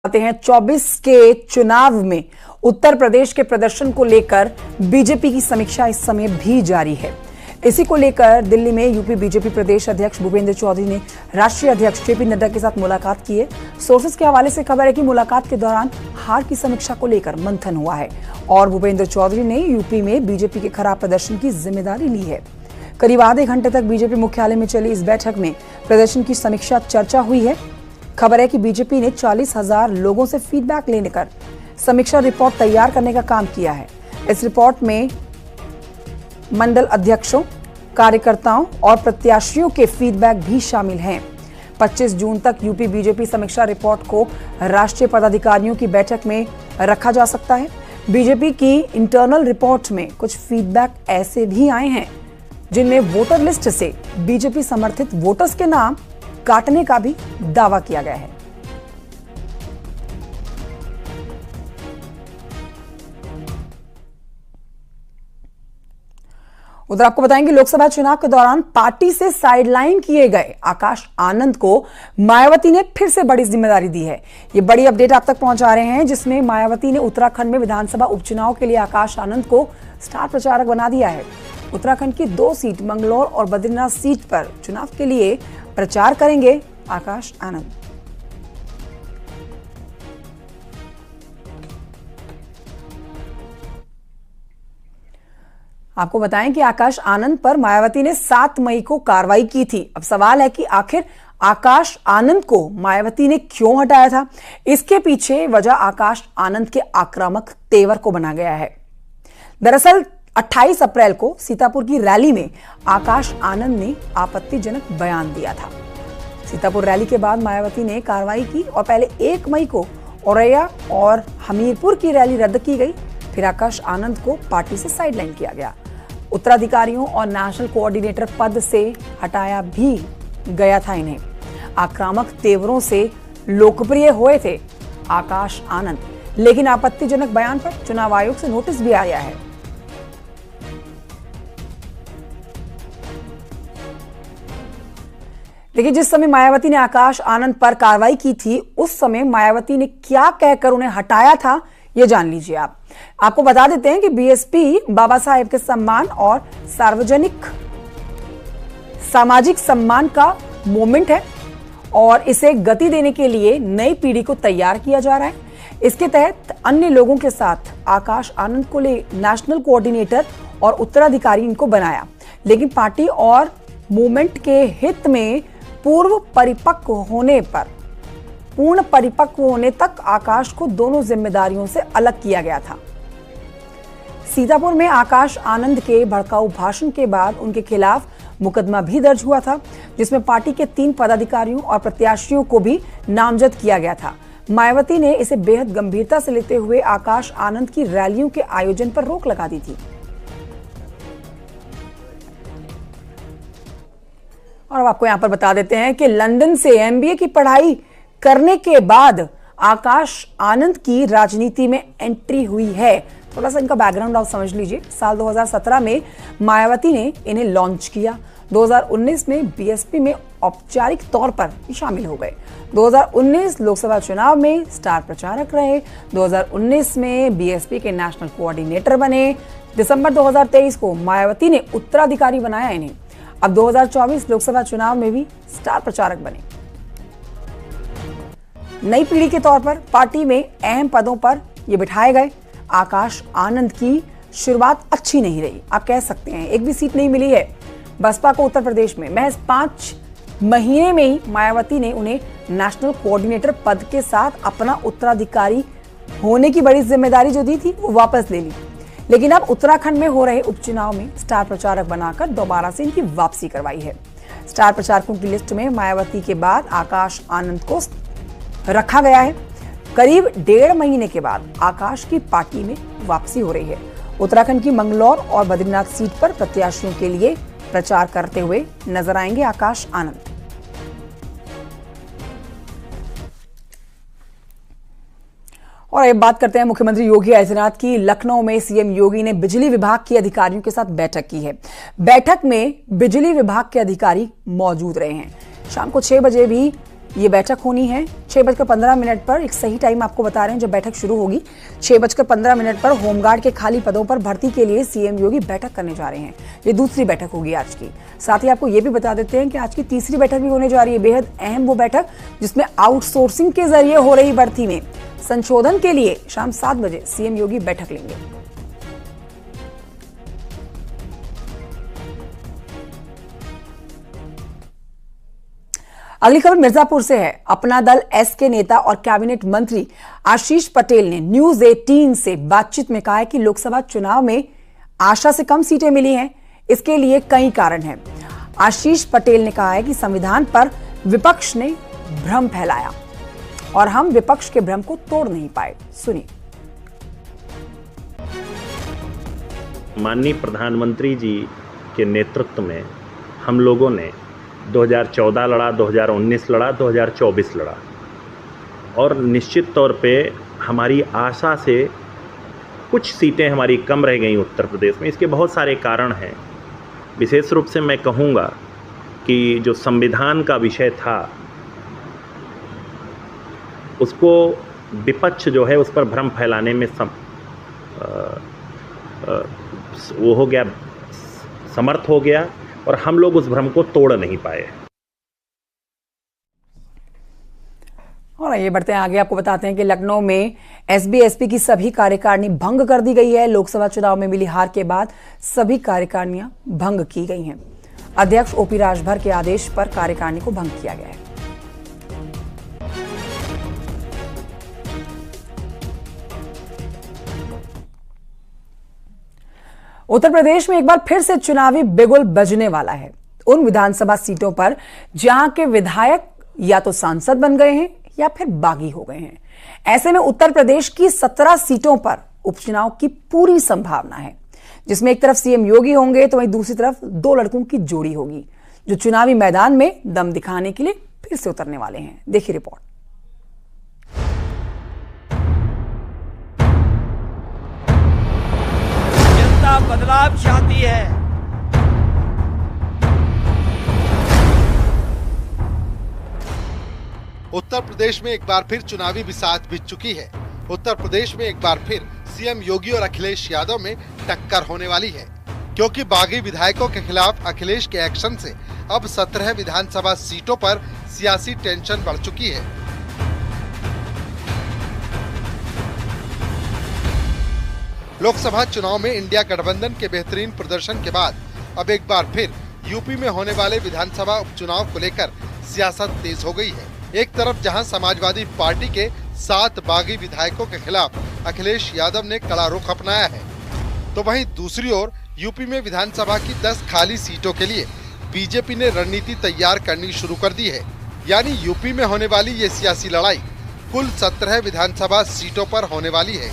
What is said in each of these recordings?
आते हैं 24 के चुनाव में उत्तर प्रदेश के प्रदर्शन को लेकर बीजेपी की समीक्षा इस समय भी जारी है। इसी को लेकर दिल्ली में यूपी बीजेपी प्रदेश अध्यक्ष भूपेंद्र चौधरी ने राष्ट्रीय अध्यक्ष जेपी नड्डा के साथ मुलाकात की है। सोर्सेस के हवाले से खबर है कि मुलाकात के दौरान हार की समीक्षा को लेकर मंथन हुआ है और भूपेंद्र चौधरी ने यूपी में बीजेपी के खराब प्रदर्शन की जिम्मेदारी ली है। करीब आधे घंटे तक बीजेपी मुख्यालय में चली इस बैठक में प्रदर्शन की समीक्षा चर्चा हुई है। खबर है कि बीजेपी ने 40,000 लोगों से फीडबैक लेने कर समीक्षा रिपोर्ट तैयार करने का काम किया है। इस रिपोर्ट में मंडल अध्यक्षों, कार्यकर्ताओं और प्रत्याशियों के फीडबैक भी शामिल हैं। 25 जून तक यूपी बीजेपी समीक्षा रिपोर्ट को राष्ट्रीय पदाधिकारियों की बैठक में रखा जा सकता है। बीजेपी की इंटरनल रिपोर्ट में कुछ फीडबैक ऐसे भी आए हैं जिनमें वोटर लिस्ट से बीजेपी समर्थित वोटर्स के नाम काटने का भी दावा किया गया है। उधर आपको बताएंगे, लोकसभा चुनाव के दौरान पार्टी से साइडलाइन किए गए आकाश आनंद को मायावती ने फिर से बड़ी जिम्मेदारी दी है। ये बड़ी अपडेट आप तक पहुंचा रहे हैं, जिसमें मायावती ने उत्तराखंड में विधानसभा उपचुनाव के लिए आकाश आनंद को स्टार प्रचारक बना दिया है। उत्तराखंड की 2 सीट मंगलौर और बद्रीनाथ सीट पर चुनाव के लिए प्रचार करेंगे आकाश आनंद। आपको बताएं कि आकाश आनंद पर मायावती ने 7 मई को कार्रवाई की थी। अब सवाल है कि आखिर आकाश आनंद को मायावती ने क्यों हटाया था? इसके पीछे वजह आकाश आनंद के आक्रामक तेवर को बना गया है। दरअसल 28 अप्रैल को सीतापुर की रैली में आकाश आनंद ने आपत्तिजनक बयान दिया था। सीतापुर रैली के बाद मायावती ने कार्रवाई की और पहले 1 मई को औरैया और हमीरपुर की रैली रद्द की गई। फिर आकाश आनंद को पार्टी से साइडलाइन किया गया। उत्तराधिकारियों और नेशनल कोऑर्डिनेटर पद से हटाया भी गया था इन्हें। आक्रामक तेवरों से लोकप्रिय हुए थे आकाश आनंद, लेकिन आपत्तिजनक बयान पर चुनाव आयोग से नोटिस भी आया है। देखिए, जिस समय मायावती ने आकाश आनंद पर कार्रवाई की थी, उस समय मायावती ने क्या कहकर उन्हें हटाया था, ये जान लीजिए आप। आपको बता देते हैं कि बीएसपी बाबा साहेब के सम्मान और सामाजिक सम्मान का मूवमेंट है और इसे गति देने के लिए नई पीढ़ी को तैयार किया जा रहा है। इसके तहत अन्य लोगों के साथ आकाश आनंद को ले नेशनल कोऑर्डिनेटर और उत्तराधिकारी इनको बनाया, लेकिन पार्टी और मूवमेंट के हित में पूर्ण परिपक्व होने तक आकाश को दोनों जिम्मेदारियों से अलग किया गया था। सीतापुर में आकाश आनंद के भड़काऊ भाषण के बाद उनके खिलाफ मुकदमा भी दर्ज हुआ था, जिसमें पार्टी के 3 पदाधिकारियों और प्रत्याशियों को भी नामजद किया गया था। मायावती ने इसे बेहद गंभीरता से लेते हुए आकाश आनंद की रैलियों के आयोजन पर रोक लगा दी थी। और अब आपको यहां पर बता देते हैं कि लंदन से एमबीए की पढ़ाई करने के बाद आकाश आनंद की राजनीति में एंट्री हुई है। थोड़ा सा इनका बैकग्राउंड आप समझ लीजिए। साल 2017 में मायावती ने इन्हें लॉन्च किया। 2019 में बीएसपी में औपचारिक तौर पर शामिल हो गए। 2019 लोकसभा चुनाव में स्टार प्रचारक रहे। 2019 में बीएसपी के नेशनल कोऑर्डिनेटर बने। दिसंबर 2023 को मायावती ने उत्तराधिकारी बनाया इन्हें। अब 2024 लोकसभा चुनाव में भी स्टार प्रचारक बने। नई पीढ़ी के तौर पर पार्टी में अहम पदों पर ये बिठाए गए। आकाश आनंद की शुरुआत अच्छी नहीं रही, आप कह सकते हैं। एक भी सीट नहीं मिली है बसपा को उत्तर प्रदेश में। महज 5 महीने में ही मायावती ने उन्हें नेशनल कोऑर्डिनेटर पद के साथ अपना उत्तराधिकारी होने की बड़ी जिम्मेदारी जो दी थी वो वापस ले ली। लेकिन अब उत्तराखंड में हो रहे उपचुनाव में स्टार प्रचारक बनाकर दोबारा से इनकी वापसी करवाई है। स्टार प्रचारकों की लिस्ट में मायावती के बाद आकाश आनंद को रखा गया है। करीब 1.5 महीने के बाद आकाश की पार्टी में वापसी हो रही है। उत्तराखंड की मंगलौर और बद्रीनाथ सीट पर प्रत्याशियों के लिए प्रचार करते हुए नजर आएंगे आकाश आनंद। और अब बात करते हैं मुख्यमंत्री योगी आदित्यनाथ की। लखनऊ में सीएम योगी ने बिजली विभाग के अधिकारियों के साथ बैठक की है। बैठक में बिजली विभाग के अधिकारी मौजूद रहे हैं। शाम को 6 बजे भी ये बैठक होनी है 6:15 पर। एक सही टाइम आपको बता रहे हैं जब बैठक शुरू होगी। 6:15 पर होमगार्ड के खाली पदों पर भर्ती के लिए सीएम योगी बैठक करने जा रहे हैं। ये दूसरी बैठक होगी आज की। साथ ही आपको ये भी बता देते हैं कि आज की तीसरी बैठक भी होने जा रही है, बेहद अहम वो बैठक जिसमें आउटसोर्सिंग के जरिए हो रही भर्ती में संशोधन के लिए शाम 7 बजे सीएम योगी बैठक लेंगे। अगली खबर मिर्जापुर से है। अपना दल एस के नेता और कैबिनेट मंत्री आशीष पटेल ने न्यूज 18 से बातचीत में कहा है कि लोकसभा चुनाव में आशा से कम सीटें मिली हैं। इसके लिए कई कारण हैं। आशीष पटेल ने कहा है कि संविधान पर विपक्ष ने भ्रम फैलाया और हम विपक्ष के भ्रम को तोड़ नहीं पाए। सुनिए। माननीय प्रधानमंत्री जी के नेतृत्व में हम लोगों ने 2014 लड़ा, 2019 लड़ा, 2024 लड़ा और निश्चित तौर पे हमारी आशा से कुछ सीटें हमारी कम रह गई उत्तर प्रदेश में। इसके बहुत सारे कारण हैं। विशेष रूप से मैं कहूँगा कि जो संविधान का विषय था उसको विपक्ष जो है उस पर भ्रम फैलाने में वो हो गया, समर्थ हो गया और हम लोग उस भ्रम को तोड़ नहीं पाए। और ये बढ़ते हैं आगे। आपको बताते हैं कि लखनऊ में एसबी-एसपी की सभी कार्यकारिणी भंग कर दी गई है। लोकसभा चुनाव में मिली हार के बाद सभी कार्यकारिणियां भंग की गई हैं। अध्यक्ष ओपी राजभर के आदेश पर कार्यकारिणी को भंग किया गया है। उत्तर प्रदेश में एक बार फिर से चुनावी बिगुल बजने वाला है। उन विधानसभा सीटों पर जहां के विधायक या तो सांसद बन गए हैं या फिर बागी हो गए हैं। ऐसे में उत्तर प्रदेश की 17 सीटों पर उपचुनाव की पूरी संभावना है, जिसमें एक तरफ सीएम योगी होंगे तो वहीं दूसरी तरफ 2 लड़कों की जोड़ी होगी जो चुनावी मैदान में दम दिखाने के लिए फिर से उतरने वाले हैं। देखिए रिपोर्ट। बदलाव चाहती है। उत्तर प्रदेश में एक बार फिर चुनावी बिसात बीत चुकी है। उत्तर प्रदेश में एक बार फिर सीएम योगी और अखिलेश यादव में टक्कर होने वाली है, क्योंकि बागी विधायकों के खिलाफ अखिलेश के एक्शन से अब 17 विधानसभा सीटों पर सियासी टेंशन बढ़ चुकी है। लोकसभा चुनाव में इंडिया गठबंधन के बेहतरीन प्रदर्शन के बाद अब एक बार फिर यूपी में होने वाले विधानसभा उपचुनाव को लेकर सियासत तेज हो गई है। एक तरफ जहां समाजवादी पार्टी के 7 बागी विधायकों के खिलाफ अखिलेश यादव ने कड़ा रुख अपनाया है, तो वहीं दूसरी ओर यूपी में विधानसभा की 10 खाली सीटों के लिए बीजेपी ने रणनीति तैयार करनी शुरू कर दी है। यानी यूपी में होने वाली ये सियासी लड़ाई कुल 17 विधानसभा सीटों पर होने वाली है।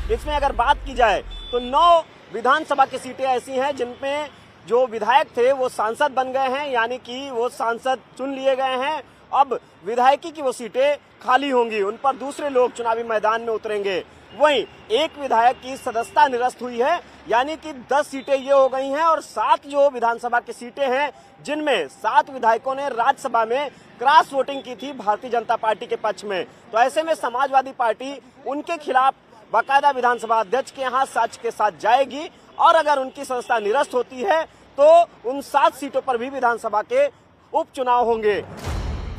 इसमें अगर बात की जाए तो 9 विधानसभा की सीटें ऐसी हैं जिनमें जो विधायक थे वो सांसद बन गए हैं, यानी कि वो सांसद चुन लिए गए हैं। अब विधायकी की वो सीटें खाली होंगी, उन पर दूसरे लोग चुनावी मैदान में उतरेंगे। वहीं एक विधायक की सदस्यता निरस्त हुई है, यानी कि 10 सीटें ये हो गई हैं और 7 जो विधानसभा की सीटें हैं जिनमें 7 विधायकों ने राज्यसभा में क्रॉस वोटिंग की थी भारतीय जनता पार्टी के पक्ष में। तो ऐसे में समाजवादी पार्टी उनके खिलाफ बाकायदा विधानसभा अध्यक्ष के यहाँ साक्ष्य के साथ जाएगी और अगर उनकी सदस्यता निरस्त होती है तो उन 7 सीटों पर भी विधानसभा के उपचुनाव होंगे।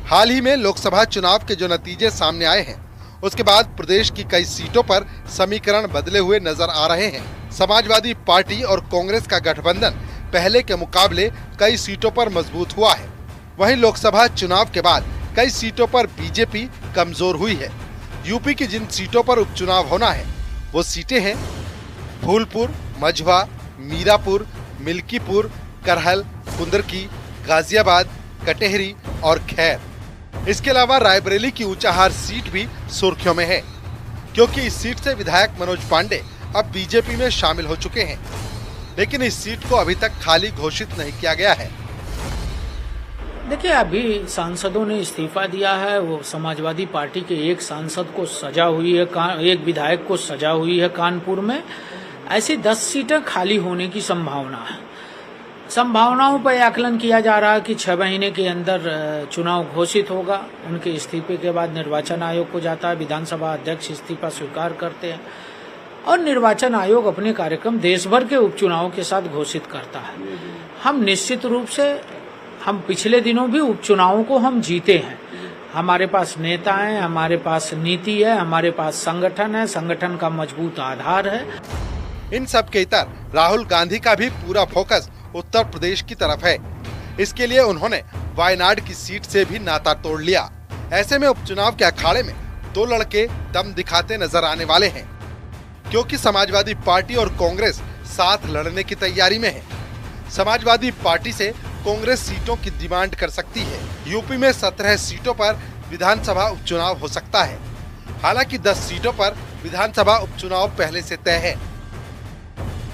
हाल ही में लोकसभा चुनाव के जो नतीजे सामने आए हैं उसके बाद प्रदेश की कई सीटों पर समीकरण बदले हुए नजर आ रहे हैं। समाजवादी पार्टी और कांग्रेस का गठबंधन पहले के मुकाबले कई सीटों पर मजबूत हुआ है। वहीं लोकसभा चुनाव के बाद कई सीटों पर बीजेपी कमजोर हुई है। यूपी की जिन सीटों पर उपचुनाव होना है वो सीटें हैं फूलपुर, मझवा, मीरापुर, मिल्कीपुर, करहल, कुंदरकी, गाजियाबाद, कटेहरी और खैर। इसके अलावा रायबरेली की ऊंचाहार सीट भी सुर्खियों में है, क्योंकि इस सीट से विधायक मनोज पांडे अब बीजेपी में शामिल हो चुके हैं, लेकिन इस सीट को अभी तक खाली घोषित नहीं किया गया है। देखिए, अभी सांसदों ने इस्तीफा दिया है। वो समाजवादी पार्टी के एक सांसद को सजा हुई है, एक विधायक को सजा हुई है कानपुर में। ऐसी 10 सीटें खाली होने की संभावना है। संभावनाओं पर आकलन किया जा रहा है कि 6 महीने के अंदर चुनाव घोषित होगा। उनके इस्तीफे के बाद निर्वाचन आयोग को जाता है, विधानसभा अध्यक्ष इस्तीफा स्वीकार करते हैं और निर्वाचन आयोग अपने कार्यक्रम देश भर के उपचुनावों के साथ घोषित करता है। हम निश्चित रूप से हम पिछले दिनों भी उपचुनावों को हम जीते हैं। हमारे पास नेता हैं, हमारे पास नीति है, हमारे पास संगठन है, संगठन का मजबूत आधार है। इन सब के इतर राहुल गांधी का भी पूरा फोकस उत्तर प्रदेश की तरफ है। इसके लिए उन्होंने वायनाड की सीट से भी नाता तोड़ लिया। ऐसे में उपचुनाव के अखाड़े में 2 लड़के दम दिखाते नजर आने वाले हैं, क्योंकि समाजवादी पार्टी और कांग्रेस साथ लड़ने की तैयारी में है। समाजवादी पार्टी से कांग्रेस सीटों की डिमांड कर सकती है। यूपी में 17 सीटों पर विधानसभा उपचुनाव हो सकता है। हालांकि 10 सीटों पर विधानसभा उपचुनाव पहले से तय है।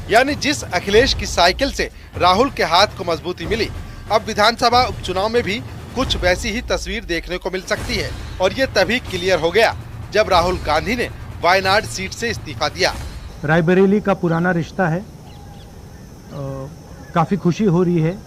यानी जिस अखिलेश की साइकिल से राहुल के हाथ को मजबूती मिली, अब विधानसभा उपचुनाव में भी कुछ वैसी ही तस्वीर देखने को मिल सकती है। और ये तभी क्लियर हो गया जब राहुल गांधी ने वायनाड सीट से इस्तीफा दिया। रायबरेली का पुराना रिश्ता है। काफ़ी खुशी हो रही है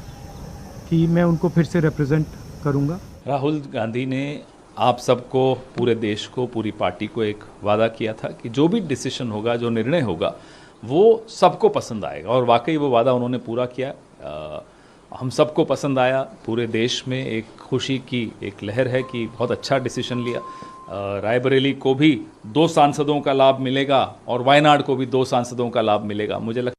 कि मैं उनको फिर से रिप्रेजेंट करूंगा। राहुल गांधी ने आप सबको, पूरे देश को, पूरी पार्टी को एक वादा किया था कि जो भी डिसीजन होगा, जो निर्णय होगा, वो सबको पसंद आएगा और वाकई वो वादा उन्होंने पूरा किया। हम सबको पसंद आया। पूरे देश में एक खुशी की एक लहर है कि बहुत अच्छा डिसीजन लिया। रायबरेली को भी 2 सांसदों का लाभ मिलेगा और वायनाड को भी 2 सांसदों का लाभ मिलेगा। मुझे लगता